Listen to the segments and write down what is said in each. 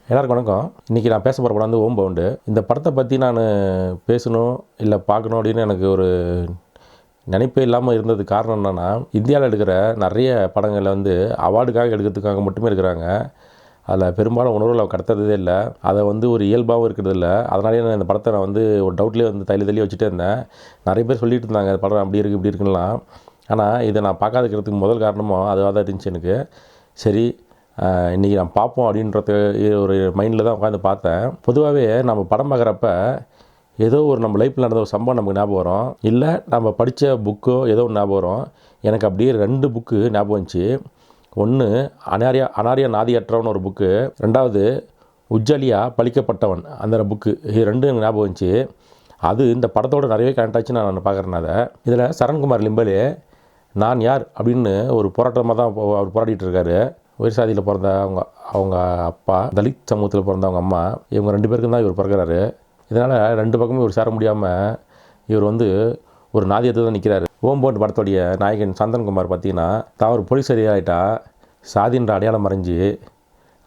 எல்லாருக்கும் வணக்கம். இன்றைக்கி நான் பேச போகிற படம் வந்து ஓம் பவுண்டு. இந்த படத்தை பற்றி நான் பேசணும் இல்லை பார்க்கணும் அப்படின்னு எனக்கு ஒரு நினைப்பே இல்லாமல் இருந்தது காரணம் என்னென்னா, இந்தியாவில் எடுக்கிற நிறைய படங்களை வந்து அவார்டுக்காக எடுக்கிறதுக்காக மட்டுமே எடுக்கிறாங்க. அதில் பெரும்பாலும் உணர்வுகளை கடத்துறதே இல்லை. அதை வந்து ஒரு இயல்பாகவும் இருக்கிறது இல்லை. அதனாலே நான் இந்த படத்தை நான் வந்து ஒரு டவுட்லேயே வந்து தள்ளி வச்சுட்டே இருந்தேன். நிறைய பேர் சொல்லிட்டு இருந்தாங்க இந்த படம் அப்படி இருக்குது இப்படி இருக்குலாம். ஆனால் இதை நான் பார்க்காதுக்கிறதுக்கு முதல் காரணமும் அதுவாக தான் இருந்துச்சு எனக்கு. சரி, இன்றைக்கி நான் பார்ப்போம் அப்படின்றது ஒரு மைண்டில் தான் உட்காந்து பார்த்தேன். பொதுவாகவே நம்ம படம் பார்க்குறப்ப ஏதோ ஒரு நம்ம லைஃப்பில் நடந்த ஒரு சம்பவம் நமக்கு ஞாபகம் வரும், இல்லை நம்ம படித்த புக்கோ ஏதோ ஒரு ஞாபகம் வரும். எனக்கு அப்படியே 2 புக்கு ஞாபகம் வந்துச்சு. ஒன்று அனாரியா நாதியற்றவன் ஒரு புக்கு, 2வது உஜ்ஜலியா பழிக்கப்பட்டவன் அந்த புக்கு. இது 2 எனக்கு ஞாபகம் வந்துச்சு. அது இந்த படத்தோடு நிறையவே கனெக்ட் ஆச்சு. நான் பார்க்குறேன். அதை இதில் சரண்குமார் லிம்பலே நான் யார் அப்படின்னு ஒரு போராட்டமாக தான் அவர் போராடிட்டு இருக்காரு. உயர் சாதியில் பிறந்த அவங்க அப்பா, தலித் சமூகத்தில் பிறந்த அவங்க அம்மா, இவங்க 2 பேருக்கும் தான் இவர் பிறக்கிறாரு. இதனால் 2 பக்கமும் இவர் சேர முடியாமல் இவர் வந்து ஒரு நாதியத்தை தான் நிற்கிறாரு. ஓம் பவுண்டு படத்தோடைய நாயகன் சந்தன்குமார் பார்த்திங்கன்னா, தான் ஒரு போலீஸ் அதிகாரிட்டா சாதின்ற அடையாளம் மறைஞ்சி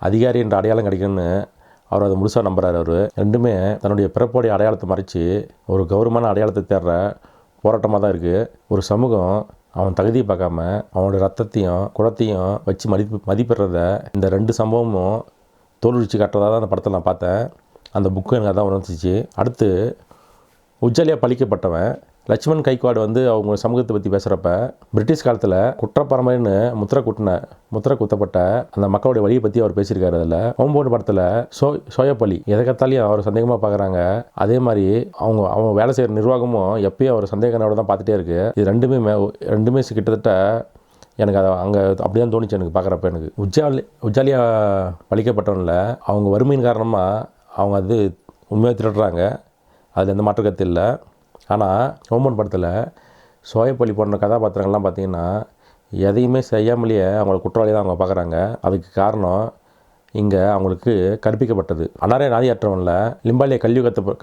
அதிகாரி என்ற அடையாளம் கிடைக்குன்னு அவர் அதை முழுசாக நம்புகிறார். அவர் ரெண்டுமே தன்னுடைய பிறப்போடைய அடையாளத்தை மறைச்சி ஒரு கௌரவமான அடையாளத்தை தேடுற போராட்டமாக தான் இருக்குது. ஒரு சமூகம் அவன் தகுதியை பார்க்காம அவனோட ரத்தத்தையும் குலத்தையும் வச்சு மதிப்பிடுறத இந்த 2 சம்பவமும் தோல்விச்சு காட்டுறதா தான் அந்த படத்தில் நான் பார்த்தேன். அந்த புக்கு எனக்கு அதான் உணர்ந்துச்சு. அடுத்து உஜ்ஜலியா பழிக்கப்பட்டவன் லட்சுமண் கைக்வாட் வந்து அவங்க சமூகத்தை பற்றி பேசுகிறப்ப பிரிட்டிஷ் காலத்தில் குற்றப்பரம்பரைன்னு முத்திரை குத்தப்பட்ட அந்த மக்களுடைய வழியை பற்றி அவர் பேசியிருக்காரு. அதில் ஓம் பவுண்டு படத்தில் சோயப்பள்ளி எதை கத்தாலையும் அவர் சந்தேகமாக பார்க்குறாங்க. அதே மாதிரி அவங்க வேலை செய்கிற நிர்வாகமும் எப்பயும் அவர் சந்தேகனோட தான் பார்த்துட்டே இருக்குது. இது ரெண்டுமே கிட்டத்தட்ட எனக்கு அதை அங்கே அப்படி தான் தோணுச்சு எனக்கு பார்க்குறப்ப. எனக்கு உஜ்ஜாலியா பழிக்கப்பட்டவனில் அவங்க வறுமையின் காரணமாக அவங்க அது உண்மையாக திருடுறாங்க, அதில் எந்த மாற்று கருத்து இல்லை. ஆனால் ஓம் பவுண்டு படத்தில் சோயப்பள்ளி போன்ற கதாபாத்திரங்கள்லாம் பார்த்திங்கன்னா எதையுமே செய்யாமலேயே அவங்கள குற்றவாளியாக தான் அவங்க பார்க்குறாங்க. அதுக்கு காரணம் இங்கே அவங்களுக்கு கற்பிக்கப்பட்டது. அனாரியா நாதியற்றவனில் லிம்பாலியா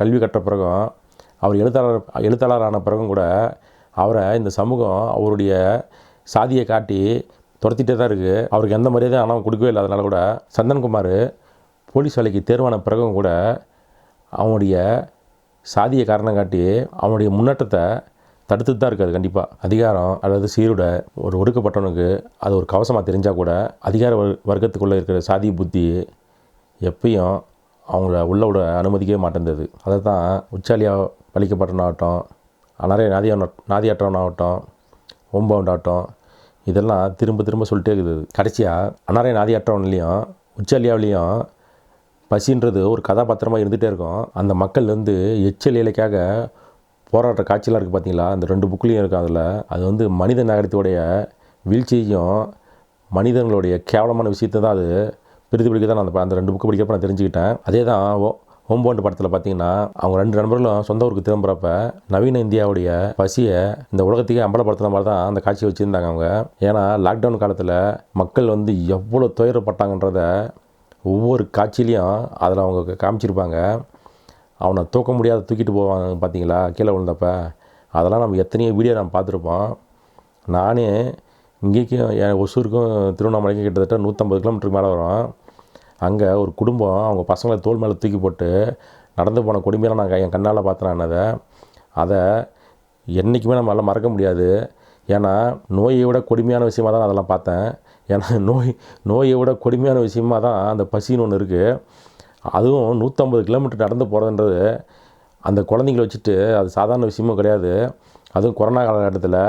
கல்வி கற்ற பிறகும் அவர் எழுத்தாளரான பிறகும் கூட அவரை இந்த சமூகம் அவருடைய சாதியை காட்டி துரத்திட்டே தான் இருக்குது. அவருக்கு எந்த மரியாதையும் ஆனால் கொடுக்கவே இல்லை. அதனால கூட சந்தன்குமார் போலீஸ் வேலைக்கு தேர்வான பிறகும் கூட அவனுடைய சாதியை காரணம் காட்டி அவனுடைய முன்னேற்றத்தை தடுத்துட்டு தான் இருக்காது. கண்டிப்பாக அதிகாரம் அல்லது சீருடை ஒரு ஒடுக்கப்பட்டவனுக்கு அது ஒரு கவசமாக தெரிஞ்சால் கூட அதிகார வர்க்கத்துக்குள்ளே இருக்கிற சாதி புத்தி எப்பயும் அவங்கள உள்ளோட அனுமதிக்கவே மாட்டேந்தது. அதை தான் உஜ்ஜாலியா பழிக்கப்பட்டவனாகட்டும், அனாரியா நாதியற்றவனாகட்டும், ஓம் பவுண்டு ஆகட்டும், இதெல்லாம் திரும்ப சொல்லிட்டே இருக்குது. கடைசியாக அனாரியா நாதியற்றவன்லேயும் உஜ்ஜாலியாவிலையும் பசின்றது ஒரு கதாபாத்திரமாக இருந்துகிட்டே இருக்கும். அந்த மக்கள் வந்து எச்சல் இலைக்காக போராடுற காட்சியெலாம் இருக்குது பார்த்தீங்களா, அந்த 2 புக்லேயும் இருக்கும். அதில் அது வந்து மனித நகரத்துடைய வீழ்ச்சியையும் மனிதர்களுடைய கேவலமான விஷயத்தை தான் அது பிரதிபலிக்க தான் நான் அந்த 2 புக்கு படிக்கிறப்ப நான் தெரிஞ்சுக்கிட்டேன். அதே தான் ஓம் பவுண்டு படத்தில் பார்த்தீங்கன்னா அவங்க 2 நண்பர்களும் சொந்த ஊருக்கு திரும்புகிறப்ப நவீன இந்தியாவுடைய பசியை இந்த உலகத்துக்கே அம்பலப்படுத்துகிற மாதிரி தான் அந்த காட்சியை வச்சுருந்தாங்க அவங்க. ஏன்னா லாக்டவுன் காலத்தில் மக்கள் வந்து எவ்வளோ துயரப்பட்டாங்கன்றத ஒவ்வொரு காட்சியிலையும் அதில் அவங்க காமிச்சிருப்பாங்க. அவனை தூக்க முடியாத தூக்கிட்டு போவாங்க பார்த்தீங்களா கீழே விழுந்தப்ப. அதெல்லாம் நம்ம எத்தனையோ வீடியோ நம்ம பார்த்துருப்போம். நானே இங்கேக்கும் என் ஒசூருக்கும் திருவண்ணாமலைக்கும் கிட்டத்தட்ட 150 கிலோமீட்டருக்கு மேலே வரும். அங்கே ஒரு குடும்பம் அவங்க பசங்களை தோள் மேலே தூக்கி போட்டு நடந்து போன கொடுமையெல்லாம் நான் என் கண்ணால் பார்த்தேன். அதை என்றைக்குமே நம்மளால் மறக்க முடியாது. ஏன்னா நோயை விட கொடுமையான விஷயமாக தான் அதெல்லாம் பார்த்தேன். ஏன்னா நோயை விட கொடுமையான விஷயமாக தான் அந்த பசின்னு ஒன்று இருக்குது. அதுவும் 150 கிலோமீட்டர் நடந்து போகிறதுன்றது அந்த குழந்தைங்கள வச்சுட்டு அது சாதாரண விஷயமும் கிடையாது. அதுவும் கொரோனா காலகட்டத்தில்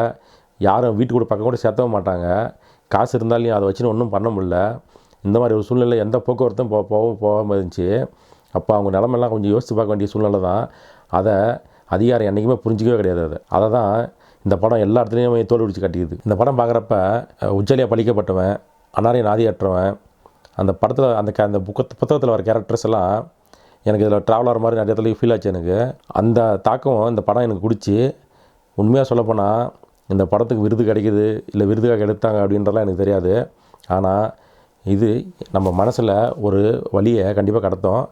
யாரும் வீட்டுக்கு பக்கம் கூட சேர்த்தவே மாட்டாங்க. காசு இருந்தாலையும் அதை வச்சுன்னு ஒன்றும் பண்ண முடியல. இந்த மாதிரி ஒரு சூழ்நிலை எந்த போக்குவரத்தும் போகாமல் இருந்துச்சு. அப்போ அவங்க நிலமெல்லாம் கொஞ்சம் யோசித்து பார்க்க வேண்டிய சூழ்நிலை தான். அதை அதிகாரம் என்றைக்குமே புரிஞ்சிக்கவே கிடையாது. அதை தான் இந்த படம் எல்லா இடத்துலையும் தோல்விச்சு காட்டிக்குது. இந்த படம் பார்க்குறப்ப உஜ்ஜலியா பழிக்கப்பட்டவன், அனாரியா நாதியற்றவன், அந்த படத்தில் அந்த புத்தகத்தில் வர கேரக்டர்ஸ் எல்லாம் எனக்கு இதில் ட்ராவலர் மாதிரி நிறைய இடத்துல ஃபீல் ஆச்சு. எனக்கு அந்த தாக்கம் இந்த படம் எனக்கு பிடிச்சி. உண்மையாக சொல்லப்போனால் இந்த படத்துக்கு விருது கிடைக்குது இல்லை விருதுக்காக எடுத்தாங்க அப்படின்றலாம் எனக்கு தெரியாது. ஆனால் இது நம்ம மனசில் ஒரு வழியை கண்டிப்பாக கடத்தும்.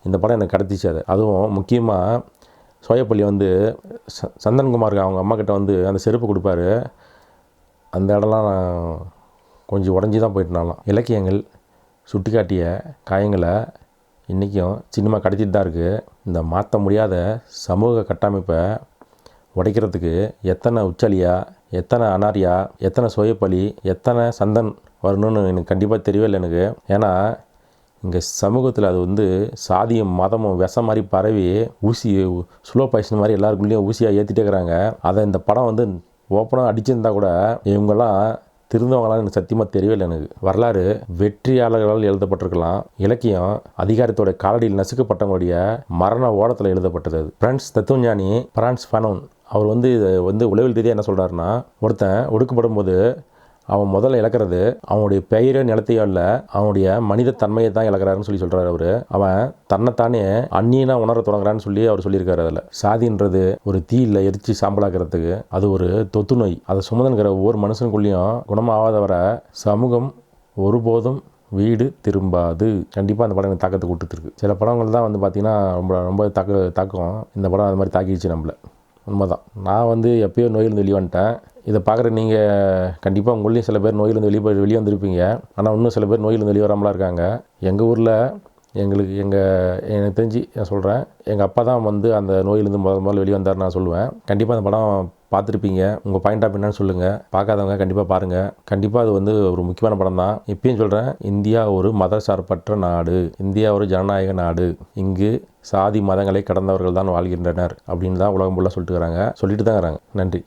இந்த படம் எனக்கு கடத்திச்சு. அதுவும் முக்கியமாக சோயப்பள்ளி வந்து சந்தன்குமாருக்கு அவங்க அம்மாக்கிட்ட வந்து அந்த செருப்பு கொடுப்பாரு. அந்த இடம்லாம் நான் கொஞ்சம் உடஞ்சி தான் போயிட்டுனாலாம். இலக்கியங்கள் சுட்டி காட்டிய காயங்களை இன்றைக்கும் சினிமா கடத்திட்டு தான் இருக்குது. இந்த மாற்ற முடியாத சமூக கட்டமைப்பை உடைக்கிறதுக்கு எத்தனை உச்சலியா, எத்தனை அனாரியா, எத்தனை சோயப்பலி, எத்தனை சந்தன் வரணும்னு எனக்கு கண்டிப்பாக தெரியவே இல்லை எனக்கு. ஏன்னா இங்கே சமூகத்தில் அது சாதியும் மதமும் விஷம் மாதிரி பரவி ஊசி ஸ்லோ பாய்சன் மாதிரி எல்லாருக்குள்ளேயும் ஊசியாக ஏற்றிட்டே இருக்கிறாங்க. அதை இந்த படம் ஓப்பனாக அடிச்சிருந்தா கூட இவங்கெல்லாம் திருந்தவங்களாம் எனக்கு சத்தியமாக தெரியவே இல்லை எனக்கு. வரலாறு வெற்றியாளர்களால் எழுதப்பட்டிருக்கலாம். இலக்கியம் அதிகாரத்தோட காலடியில் நசுக்கப்பட்டவங்களுடைய மரண ஓடத்தில் எழுதப்பட்டது. அது பிரான்ஸ் தத்துவஞானி பிரான்ஸ் ஃபனோன் அவர் இதை உளவியல் ரீதியாக என்ன சொல்கிறாருன்னா, ஒருத்தன் ஒடுக்கப்படும் போது அவன் முதல்ல இழக்கிறது அவனுடைய பெயரே நிலத்தையோ இல்லை, அவனுடைய மனித தன்மையை தான் இழக்கிறாருன்னு சொல்கிறார் அவர். அவன் தன்னைத்தானே அந்நியனா உணர தொடங்குறான்னு அவர் சொல்லியிருக்காரு. அதில் சாதின்றது ஒரு தீயில் எரிச்சு சாம்பலாக்கிறதுக்கு அது ஒரு தொத்து நோய். அதை சுமந்துங்கிற ஒவ்வொரு மனுஷனுக்குள்ளேயும் குணமாகாத வர சமூகம் ஒருபோதும் வீடு திரும்பாது. கண்டிப்பாக அந்த படம் எனக்கு தாக்கத்தை கொடுத்துருக்கு. சில படங்கள் தான் பார்த்திங்கன்னா ரொம்ப தாக்கம். இந்த படம் அது மாதிரி தாக்கிடுச்சு நம்மளை. உண்மைதான். நான் எப்பயோ நோயிலிருந்து வெளியே வந்துட்டேன். இதை பார்க்குற நீங்கள் கண்டிப்பாக உங்களையும் சில பேர் நோயிலிருந்து வெளியே வந்திருப்பீங்க. ஆனால் இன்னும் சில பேர் நோயிலிருந்து வெளியே வராமலாம் இருக்காங்க. எங்கள் ஊரில் எனக்கு தெரிஞ்சு நான் சொல்கிறேன், எங்கள் அப்பா தான் அந்த நோயிலிருந்து முதல்ல வெளியே வந்தார் நான் சொல்லுவேன். கண்டிப்பாக அந்த படம் பார்த்துருப்பீங்க. உங்கள் பாயிண்ட் ஆஃப் என்னன்னு சொல்லுங்கள். பார்க்காதவங்க கண்டிப்பாக பாருங்கள். கண்டிப்பாக அது ஒரு முக்கியமான படம் தான். இப்பயும் சொல்கிறேன், இந்தியா ஒரு மத சார்பற்ற நாடு, இந்தியா ஒரு ஜனநாயக நாடு. இங்கு சாதி மதங்களை கடந்தவர்கள் தான் வாழ்கின்றனர் அப்படின்னு தான் உலகம் ஃபுல்லாக சொல்லிட்டு தான் இருக்கிறாங்க. நன்றி.